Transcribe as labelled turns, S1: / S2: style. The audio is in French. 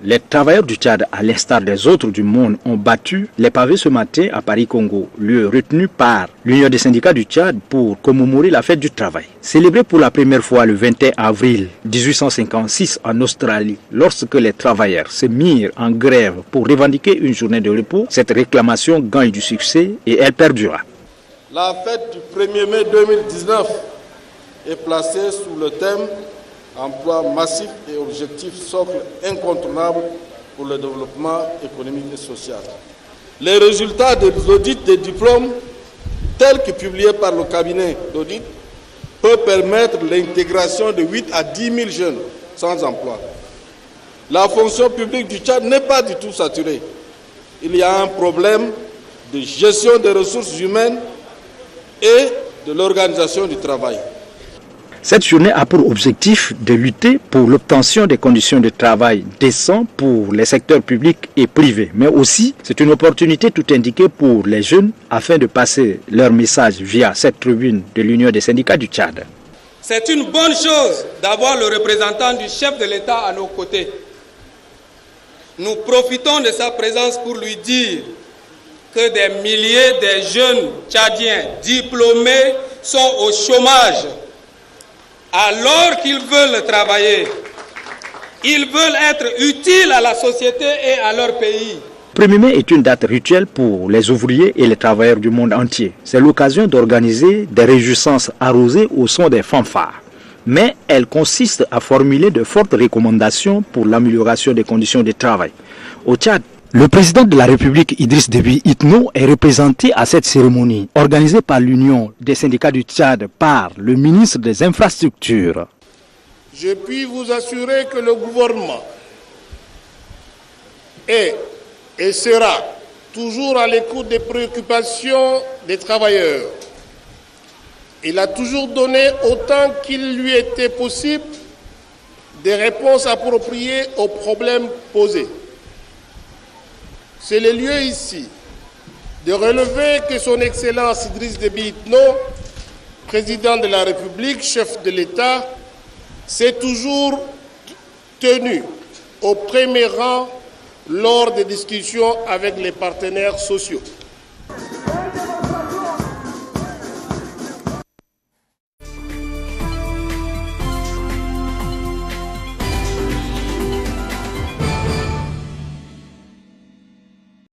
S1: Les travailleurs du Tchad, à l'instar des autres du monde, ont battu les pavés ce matin à Paris-Congo, lieu retenu par l'Union des syndicats du Tchad pour commémorer la fête du travail. Célébrée pour la première fois le 21 avril 1856 en Australie, lorsque les travailleurs se mirent en grève pour revendiquer une journée de repos, cette réclamation gagne du succès et elle perdura.
S2: La fête du 1er mai 2019 est placée sous le thème emploi massif et objectif socle incontournable pour le développement économique et social. Les résultats des audits des diplômes, tels que publiés par le cabinet d'audit, peuvent permettre l'intégration de 8 à 10 000 jeunes sans emploi. La fonction publique du Tchad n'est pas du tout saturée. Il y a un problème de gestion des ressources humaines et de l'organisation du travail.
S1: Cette journée a pour objectif de lutter pour l'obtention des conditions de travail décentes pour les secteurs publics et privés. Mais aussi, c'est une opportunité tout indiquée pour les jeunes afin de passer leur message via cette tribune de l'Union des syndicats du Tchad.
S3: C'est une bonne chose d'avoir le représentant du chef de l'État à nos côtés. Nous profitons de sa présence pour lui dire que des milliers de jeunes tchadiens diplômés sont au chômage. Alors qu'ils veulent travailler, ils veulent être utiles à la société et à leur pays.
S1: Le 1er mai est une date rituelle pour les ouvriers et les travailleurs du monde entier. C'est l'occasion d'organiser des réjouissances arrosées au son des fanfares. Mais elle consiste à formuler de fortes recommandations pour l'amélioration des conditions de travail. Au Tchad, le président de la République Idriss Déby Itno est représenté à cette cérémonie organisée par l'Union des syndicats du Tchad par le ministre des Infrastructures.
S4: Je puis vous assurer que le gouvernement est et sera toujours à l'écoute des préoccupations des travailleurs. Il a toujours donné autant qu'il lui était possible des réponses appropriées aux problèmes posés. C'est le lieu ici de relever que son Excellence Idriss Déby Itno, président de la République, chef de l'État, s'est toujours tenu au premier rang lors des discussions avec les partenaires sociaux.